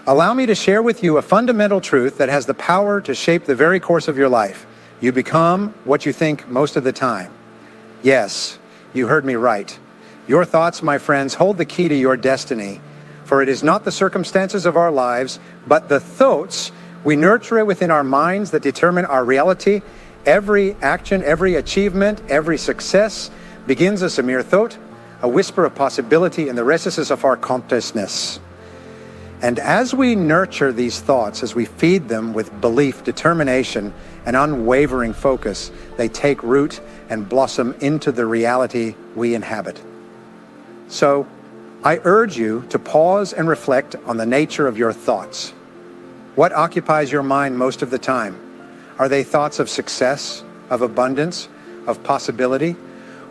Allow me to share with you a fundamental truth that has the power to shape the very course of your life. You become what you think most of the time. Yes, you heard me right. Your thoughts, my friends, hold the key to your destiny. For it is not the circumstances of our lives, but the thoughts we nurture within our minds that determine our reality. Every action, every achievement, every success begins as a mere thought, a whisper of possibility in the recesses of our consciousness. And as we nurture these thoughts, as we feed them with belief, determination, and unwavering focus, they take root and blossom into the reality we inhabit. So, I urge you to pause and reflect on the nature of your thoughts. What occupies your mind most of the time? Are they thoughts of success, of abundance, of possibility?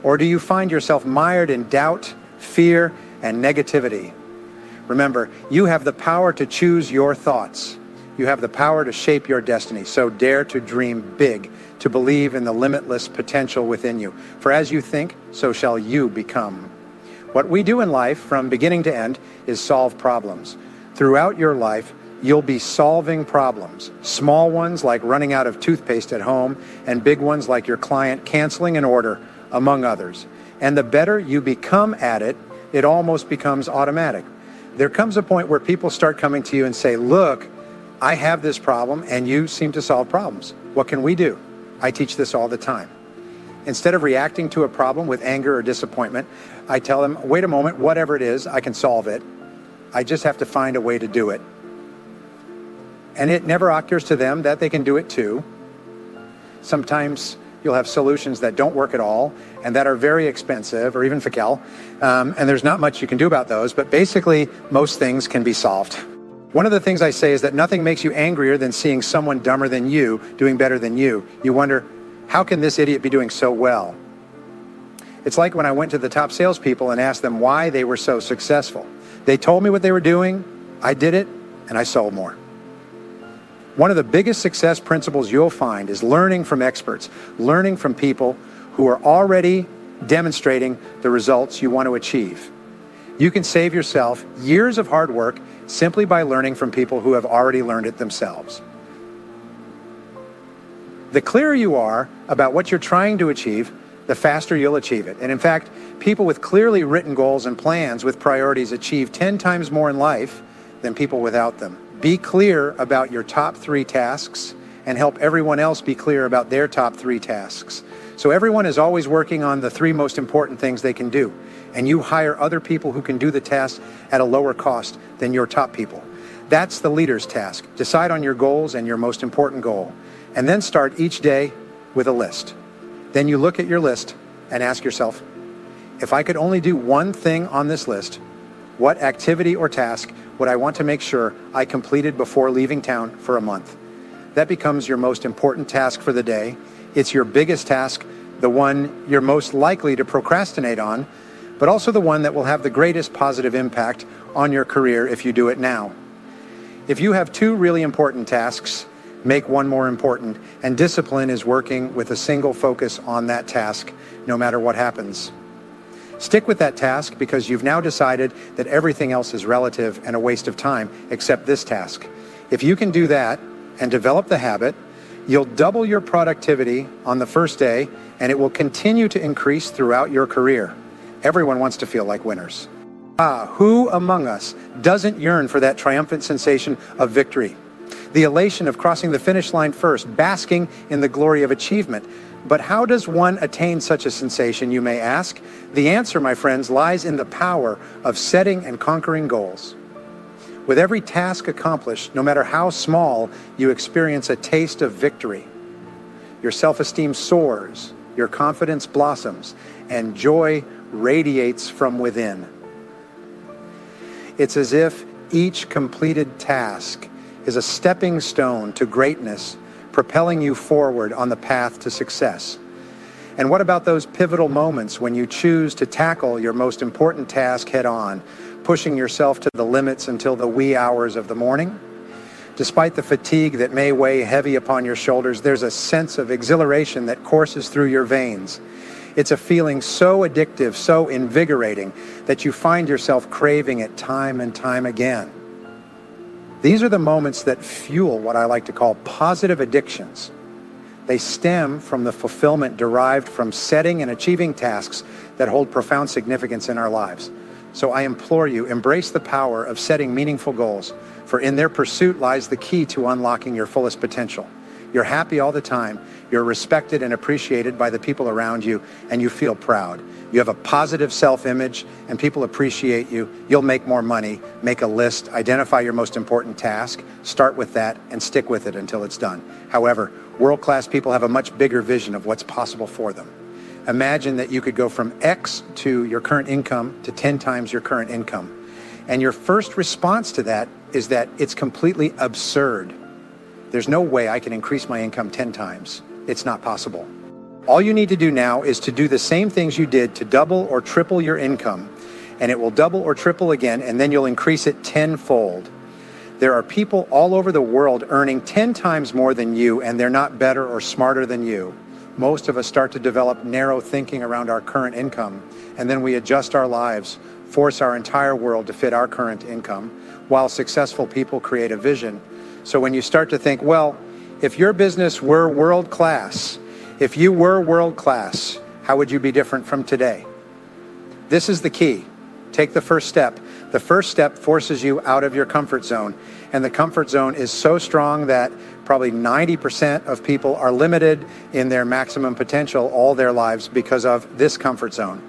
Or do you find yourself mired in doubt, fear, and negativity? Remember, you have the power to choose your thoughts. You have the power to shape your destiny. So dare to dream big, to believe in the limitless potential within you. For as you think, so shall you become. What we do in life, from beginning to end, is solve problems. Throughout your life, you'll be solving problems. Small ones like running out of toothpaste at home, and big ones like your client canceling an order, among others. And the better you become at it, it almost becomes automatic. There comes a point where people start coming to you and say, look, I have this problem and you seem to solve problems. What can we do? I teach this all the time. Instead of reacting to a problem with anger or disappointment, I tell them, wait a moment, whatever it is, I can solve it. I just have to find a way to do it. And it never occurs to them that they can do it too. Sometimes you'll have solutions that don't work at all and that are very expensive or even ficale. And there's not much you can do about those, but basically most things can be solved. One of the things I say is that nothing makes you angrier than seeing someone dumber than you doing better than you. You wonder, how can this idiot be doing so well? It's like when I went to the top salespeople and asked them why they were so successful. They told me what they were doing, I did it, and I sold more. One of the biggest success principles you'll find is learning from experts, learning from people who are already demonstrating the results you want to achieve. You can save yourself years of hard work simply by learning from people who have already learned it themselves. The clearer you are about what you're trying to achieve, the faster you'll achieve it. And in fact, people with clearly written goals and plans with priorities achieve 10 times more in life than people without them. Be clear about your top 3 tasks and help everyone else be clear about their top 3 tasks. So everyone is always working on the 3 most important things they can do. And you hire other people who can do the task at a lower cost than your top people. That's the leader's task. Decide on your goals and your most important goal. And then start each day with a list. Then you look at your list and ask yourself, if I could only do one thing on this list, what activity or task would I want to make sure I completed before leaving town for a month? That becomes your most important task for the day. It's your biggest task, the one you're most likely to procrastinate on, but also the one that will have the greatest positive impact on your career if you do it now. If you have 2 really important tasks, make one more important, and discipline is working with a single focus on that task, no matter what happens. Stick with that task because you've now decided that everything else is relative and a waste of time except this task. If you can do that and develop the habit, you'll double your productivity on the first day and it will continue to increase throughout your career. Everyone wants to feel like winners. Who among us doesn't yearn for that triumphant sensation of victory? The elation of crossing the finish line first, basking in the glory of achievement. But how does one attain such a sensation, you may ask? The answer, my friends, lies in the power of setting and conquering goals. With every task accomplished, no matter how small, you experience a taste of victory. Your self-esteem soars, your confidence blossoms, and joy radiates from within. It's as if each completed task is a stepping stone to greatness, propelling you forward on the path to success. And what about those pivotal moments when you choose to tackle your most important task head on, pushing yourself to the limits until the wee hours of the morning? Despite the fatigue that may weigh heavy upon your shoulders, there's a sense of exhilaration that courses through your veins. It's a feeling so addictive, so invigorating, that you find yourself craving it time and time again. These are the moments that fuel what I like to call positive addictions. They stem from the fulfillment derived from setting and achieving tasks that hold profound significance in our lives. So I implore you, embrace the power of setting meaningful goals, for in their pursuit lies the key to unlocking your fullest potential. You're happy all the time, you're respected and appreciated by the people around you, and you feel proud. You have a positive self-image, and people appreciate you. You'll make more money, make a list, identify your most important task, start with that, and stick with it until it's done. However, world-class people have a much bigger vision of what's possible for them. Imagine that you could go from X to your current income to 10 times your current income. And your first response to that is that it's completely absurd. There's no way I can increase my income 10 times. It's not possible. All you need to do now is to do the same things you did to double or triple your income, and it will double or triple again, and then you'll increase it tenfold. There are people all over the world earning 10 times more than you, and they're not better or smarter than you. Most of us start to develop narrow thinking around our current income, and then we adjust our lives, force our entire world to fit our current income, while successful people create a vision. So when you start to think, well, if your business were world-class, if you were world-class, how would you be different from today? This is the key. Take the first step. The first step forces you out of your comfort zone, and the comfort zone is so strong that probably 90% of people are limited in their maximum potential all their lives because of this comfort zone.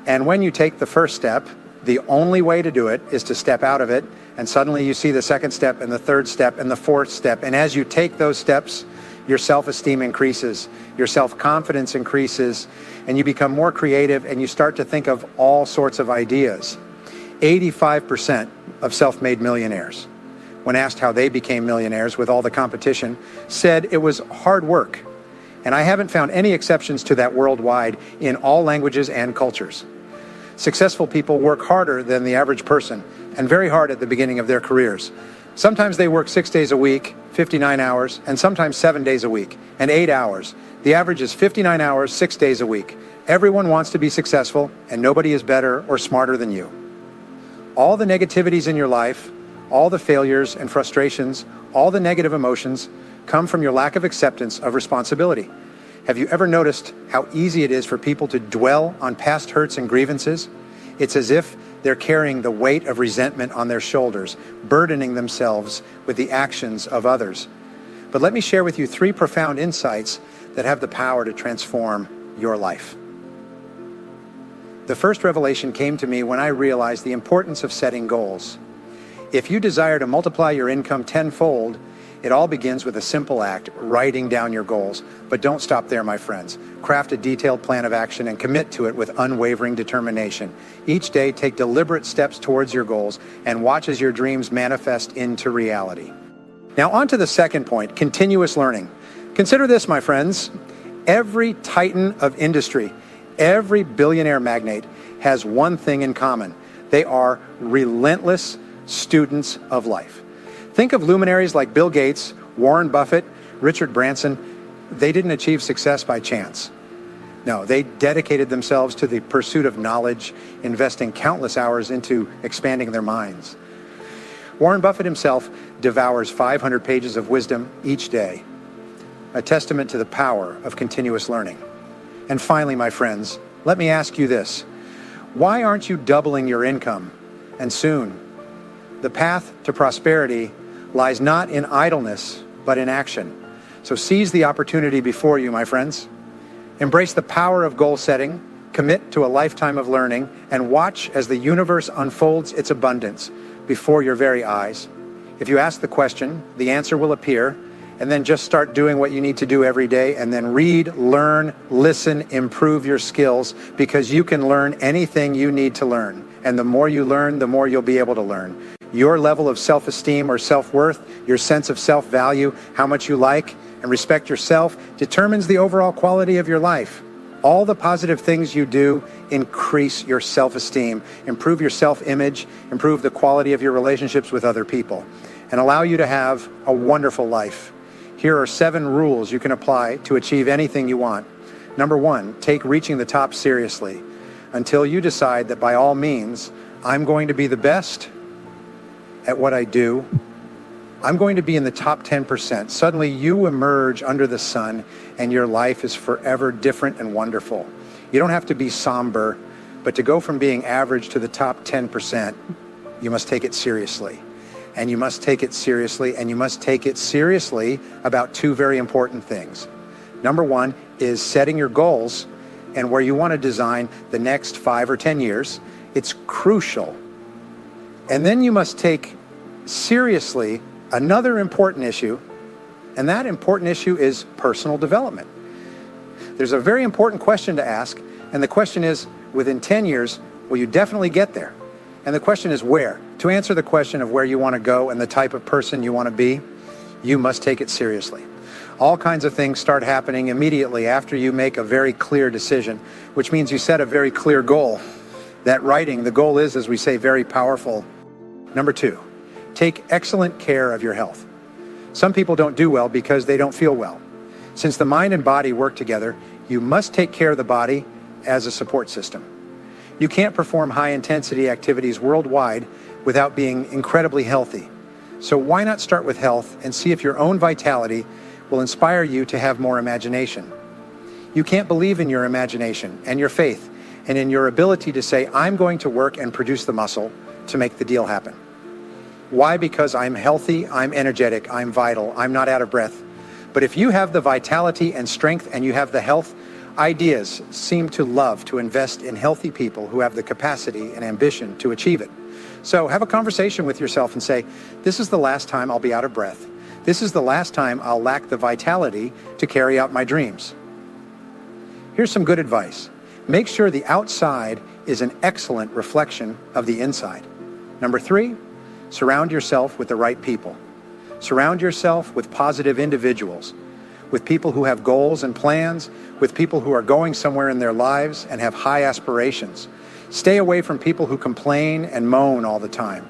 And when you take the first step, the only way to do it is to step out of it, and suddenly you see the second step and the third step and the fourth step. And as you take those steps, your self-esteem increases, your self-confidence increases, and you become more creative, and you start to think of all sorts of ideas. 85% of self-made millionaires, when asked how they became millionaires with all the competition, said it was hard work. And I haven't found any exceptions to that worldwide in all languages and cultures. Successful people work harder than the average person, and very hard at the beginning of their careers. Sometimes they work 6 days a week, 59 hours, and sometimes 7 days a week, and 8 hours. The average is 59 hours, 6 days a week. Everyone wants to be successful, and nobody is better or smarter than you. All the negativities in your life, all the failures and frustrations, all the negative emotions come from your lack of acceptance of responsibility. Have you ever noticed how easy it is for people to dwell on past hurts and grievances? It's as if they're carrying the weight of resentment on their shoulders, burdening themselves with the actions of others. But let me share with you 3 profound insights that have the power to transform your life. The first revelation came to me when I realized the importance of setting goals. If you desire to multiply your income tenfold, it all begins with a simple act, writing down your goals. But don't stop there, my friends. Craft a detailed plan of action and commit to it with unwavering determination. Each day, take deliberate steps towards your goals and watch as your dreams manifest into reality. Now, on to the second point, continuous learning. Consider this, my friends. Every titan of industry, every billionaire magnate has one thing in common. They are relentless students of life. Think of luminaries like Bill Gates, Warren Buffett, Richard Branson. They didn't achieve success by chance. No, they dedicated themselves to the pursuit of knowledge, investing countless hours into expanding their minds. Warren Buffett himself devours 500 pages of wisdom each day, a testament to the power of continuous learning. And finally, my friends, let me ask you this. Why aren't you doubling your income? And soon? The path to prosperity lies not in idleness, but in action. So seize the opportunity before you, my friends. Embrace the power of goal setting, commit to a lifetime of learning, and watch as the universe unfolds its abundance before your very eyes. If you ask the question, the answer will appear, and then just start doing what you need to do every day, and then read, learn, listen, improve your skills, because you can learn anything you need to learn. And the more you learn, the more you'll be able to learn. Your level of self-esteem or self-worth, your sense of self-value, how much you like and respect yourself, determines the overall quality of your life. All the positive things you do increase your self-esteem, improve your self-image, improve the quality of your relationships with other people, and allow you to have a wonderful life. Here are 7 rules you can apply to achieve anything you want. Number 1, take reaching the top seriously until you decide that by all means, I'm going to be the best at what I do I'm going to be in the top 10%. Suddenly you emerge under the sun and your life is forever different and wonderful. You don't have to be somber, but to go from being average to the top 10%, you must take it seriously. And you must take it seriously, and you must take it seriously about two very important things. Number one is setting your goals and where you want to design the next 5 or 10 years. It's crucial. And then you must take seriously another important issue, and that important issue is personal development. There's a very important question to ask, and the question is, within 10 years, will you definitely get there? And the question is where? To answer the question of where you want to go and the type of person you want to be, you must take it seriously. All kinds of things start happening immediately after you make a very clear decision, which means you set a very clear goal. That writing, the goal is, as we say, very powerful. Number two, take excellent care of your health. Some people don't do well because they don't feel well. Since the mind and body work together, you must take care of the body as a support system. You can't perform high-intensity activities worldwide without being incredibly healthy. So why not start with health and see if your own vitality will inspire you to have more imagination? You can't believe in your imagination and your faith and in your ability to say, I'm going to work and produce the muscle to make the deal happen. Why? Because I'm healthy, I'm energetic, I'm vital, I'm not out of breath. But if you have the vitality and strength and you have the health, ideas seem to love to invest in healthy people who have the capacity and ambition to achieve it. So have a conversation with yourself and say, this is the last time I'll be out of breath. This is the last time I'll lack the vitality to carry out my dreams. Here's some good advice. Make sure the outside is an excellent reflection of the inside. Number three, surround yourself with the right people. Surround yourself with positive individuals, with people who have goals and plans, with people who are going somewhere in their lives and have high aspirations. Stay away from people who complain and moan all the time.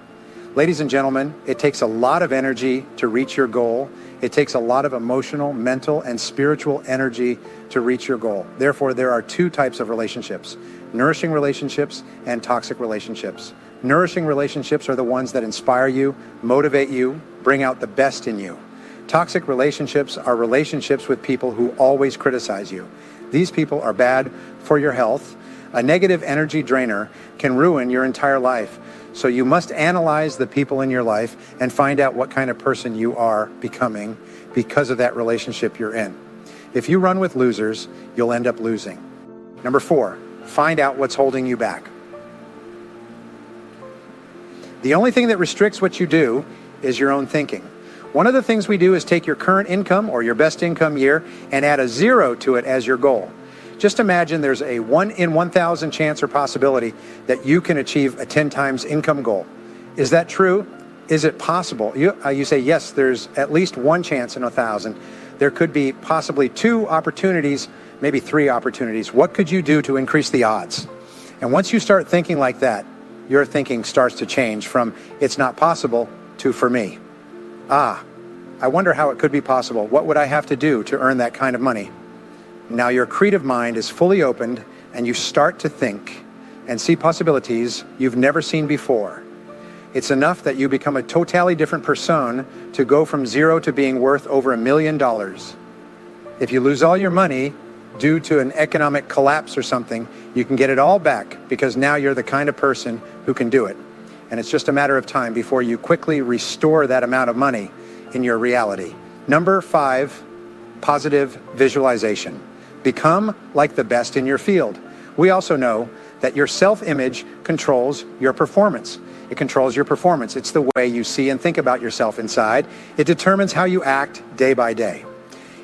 Ladies and gentlemen, it takes a lot of energy to reach your goal. It takes a lot of emotional, mental, and spiritual energy to reach your goal. Therefore, there are two types of relationships: nourishing relationships and toxic relationships. Nourishing relationships are the ones that inspire you, motivate you, bring out the best in you. Toxic relationships are relationships with people who always criticize you. These people are bad for your health. A negative energy drainer can ruin your entire life. So you must analyze the people in your life and find out what kind of person you are becoming because of that relationship you're in. If you run with losers, you'll end up losing. Number four, find out what's holding you back. The only thing that restricts what you do is your own thinking. One of the things we do is take your current income or your best income year and add a 0 to it as your goal. Just imagine there's a 1 in 1,000 chance or possibility that you can achieve a 10 times income goal. Is that true? Is it possible? You say, yes, there's at least one chance in 1,000. There could be possibly 2 opportunities, maybe 3 opportunities. What could you do to increase the odds? And once you start thinking like that, your thinking starts to change from it's not possible to for me. I wonder how it could be possible. What would I have to do to earn that kind of money? Now your creative mind is fully opened and you start to think and see possibilities you've never seen before. It's enough that you become a totally different person to go from 0 to being worth over $1 million. If you lose all your money due to an economic collapse or something, you can get it all back because now you're the kind of person who can do it. And it's just a matter of time before you quickly restore that amount of money in your reality. Number 5, positive visualization. Become like the best in your field. We also know that your self-image controls your performance. It controls your performance. It's the way you see and think about yourself inside. It determines how you act day by day.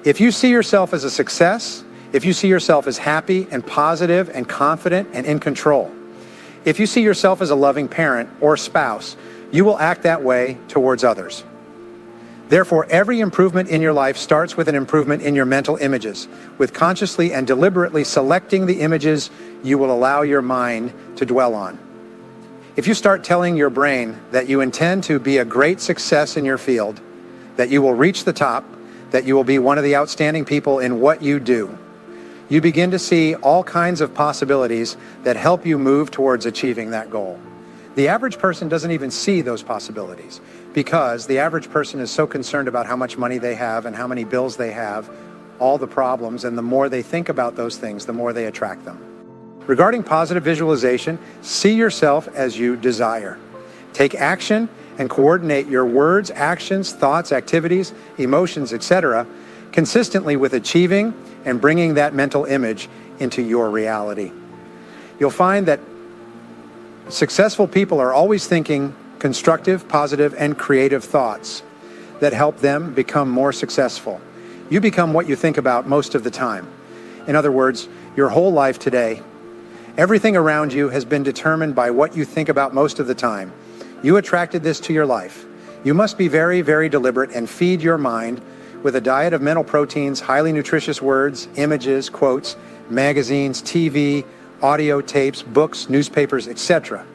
If you see yourself as a success, if you see yourself as happy and positive and confident and in control, if you see yourself as a loving parent or spouse, you will act that way towards others. Therefore, every improvement in your life starts with an improvement in your mental images. With consciously and deliberately selecting the images you will allow your mind to dwell on. If you start telling your brain that you intend to be a great success in your field, that you will reach the top, that you will be one of the outstanding people in what you do, you begin to see all kinds of possibilities that help you move towards achieving that goal. The average person doesn't even see those possibilities because the average person is so concerned about how much money they have and how many bills they have, all the problems, and the more they think about those things, the more they attract them. Regarding positive visualization, see yourself as you desire. Take action and coordinate your words, actions, thoughts, activities, emotions, etc., consistently with achieving and bringing that mental image into your reality. You'll find that successful people are always thinking constructive, positive, and creative thoughts that help them become more successful. You become what you think about most of the time. In other words, your whole life today, everything around you has been determined by what you think about most of the time. You attracted this to your life. You must be very, very deliberate and feed your mind with a diet of mental proteins, highly nutritious words, images, quotes, magazines, TV, audio tapes, books, newspapers, etc.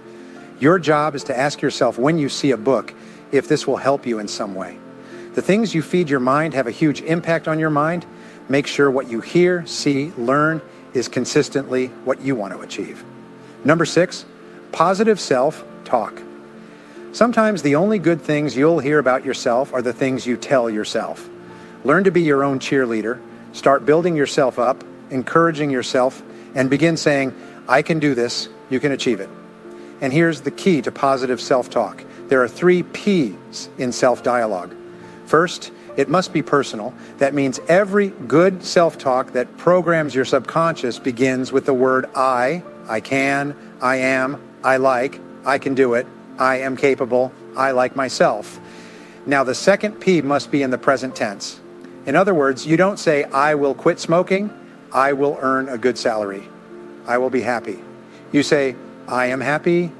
Your job is to ask yourself when you see a book if this will help you in some way. The things you feed your mind have a huge impact on your mind. Make sure what you hear, see, learn is consistently what you want to achieve. Number 6, positive self-talk. Sometimes the only good things you'll hear about yourself are the things you tell yourself. Learn to be your own cheerleader. Start building yourself up, encouraging yourself, and begin saying, I can do this, you can achieve it. And here's the key to positive self-talk. There are 3 P's in self-dialogue. First, it must be personal. That means every good self-talk that programs your subconscious begins with the word I can, I am, I like, I can do it, I am capable, I like myself. Now the second P must be in the present tense. In other words, you don't say, I will quit smoking, I will earn a good salary, I will be happy. You say, I am happy,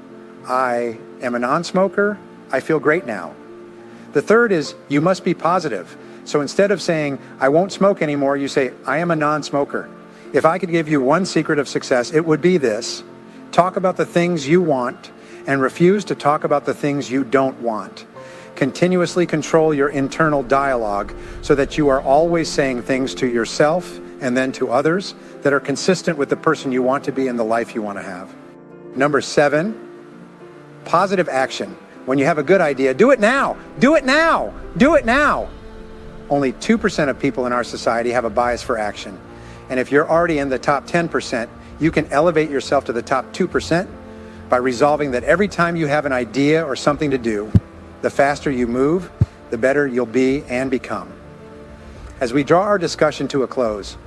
I am a non-smoker, I feel great now. The third is you must be positive. So instead of saying, I won't smoke anymore, you say, I am a non-smoker. If I could give you one secret of success, it would be this. Talk about the things you want and refuse to talk about the things you don't want. Continuously control your internal dialogue so that you are always saying things to yourself and then to others that are consistent with the person you want to be and the life you want to have. Number 7, positive action. When you have a good idea, do it now, do it now, do it now. Only 2% of people in our society have a bias for action. And if you're already in the top 10%, you can elevate yourself to the top 2% by resolving that every time you have an idea or something to do, the faster you move, the better you'll be and become. As we draw our discussion to a close,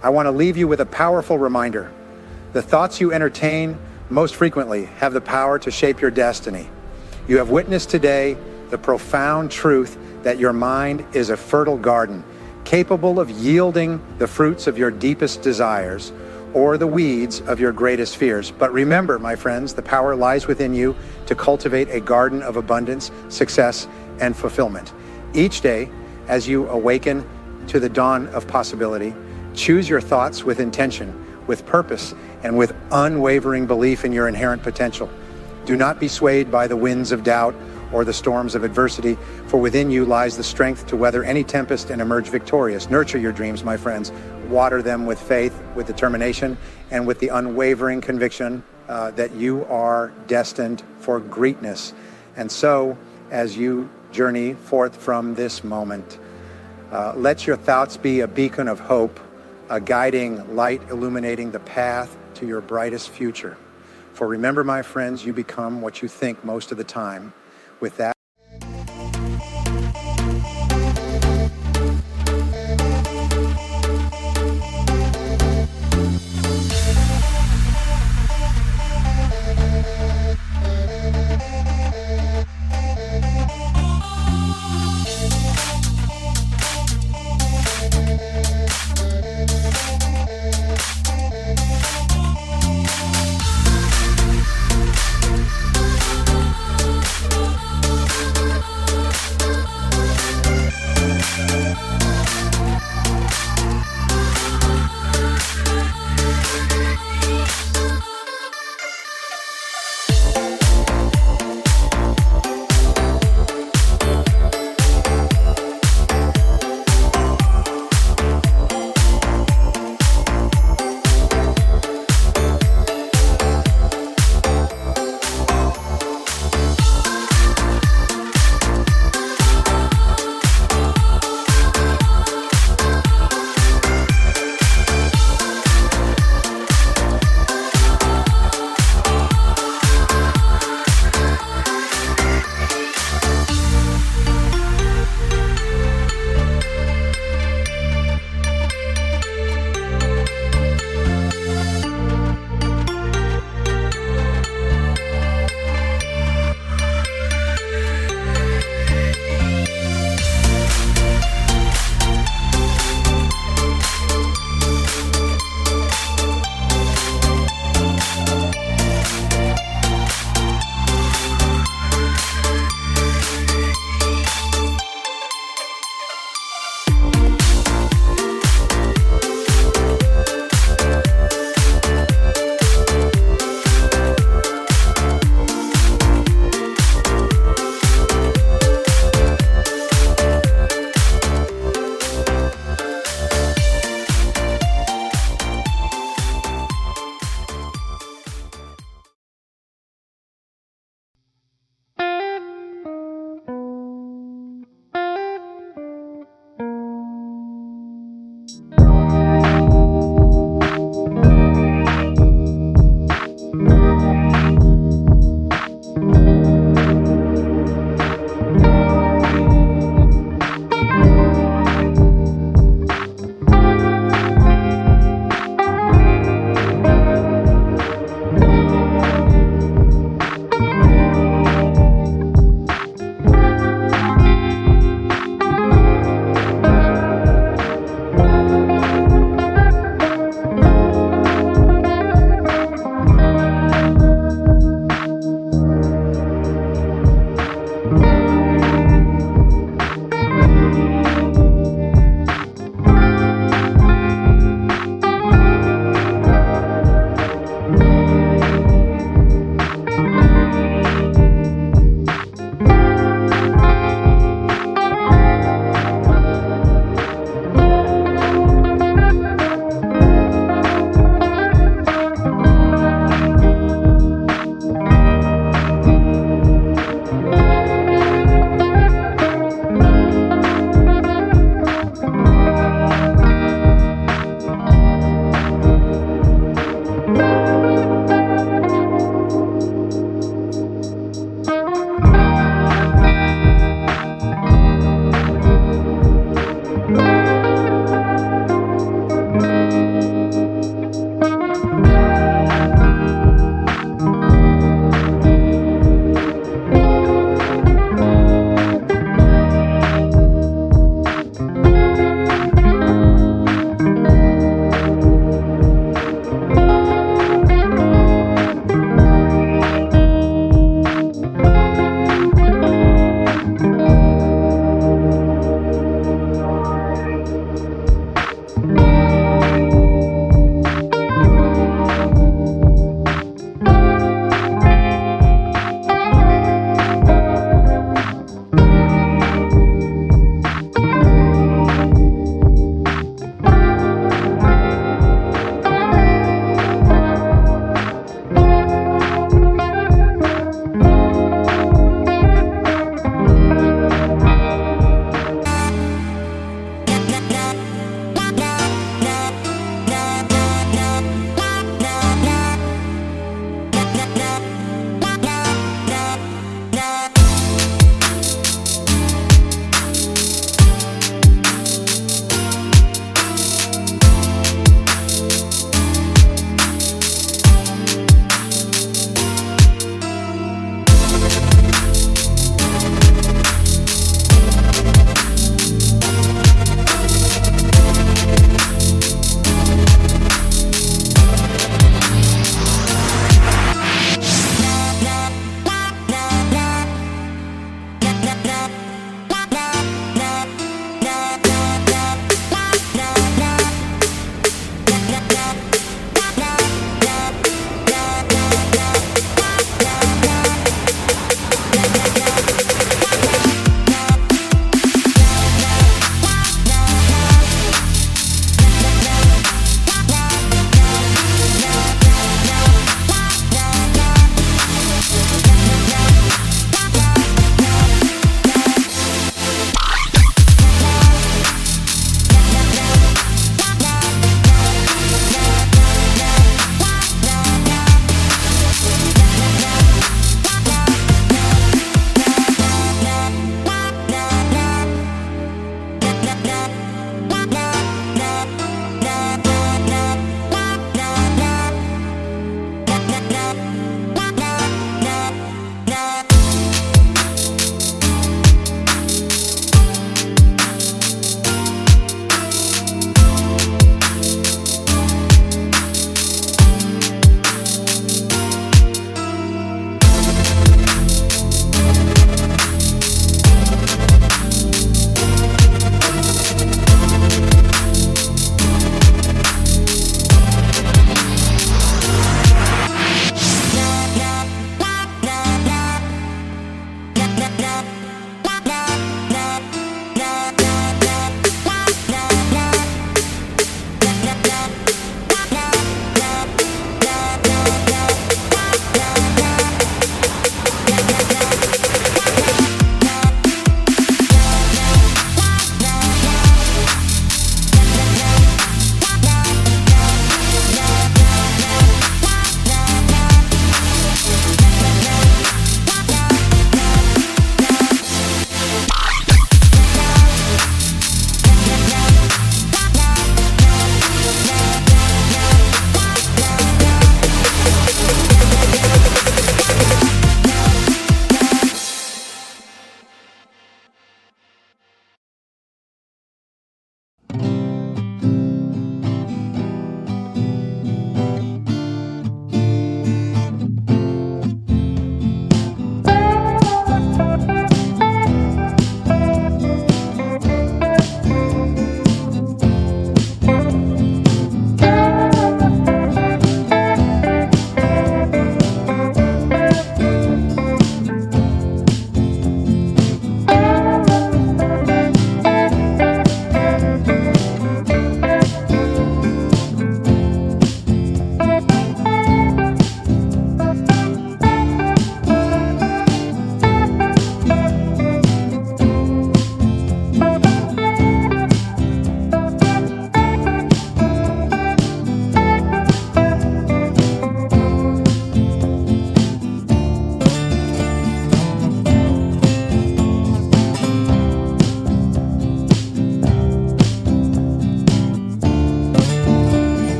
I want to leave you with a powerful reminder. The thoughts you entertain most frequently have the power to shape your destiny. You have witnessed today the profound truth that your mind is a fertile garden, capable of yielding the fruits of your deepest desires or the weeds of your greatest fears. But remember, my friends, the power lies within you to cultivate a garden of abundance, success, and fulfillment. Each day, as you awaken to the dawn of possibility, choose your thoughts with intention, with purpose, and with unwavering belief in your inherent potential. Do not be swayed by the winds of doubt or the storms of adversity, for within you lies the strength to weather any tempest and emerge victorious. Nurture your dreams, my friends. Water them with faith, with determination, and with the unwavering conviction that you are destined for greatness. And so, as you journey forth from this moment, let your thoughts be a beacon of hope, a guiding light illuminating the path to your brightest future. For remember, my friends, you become what you think most of the time. With that,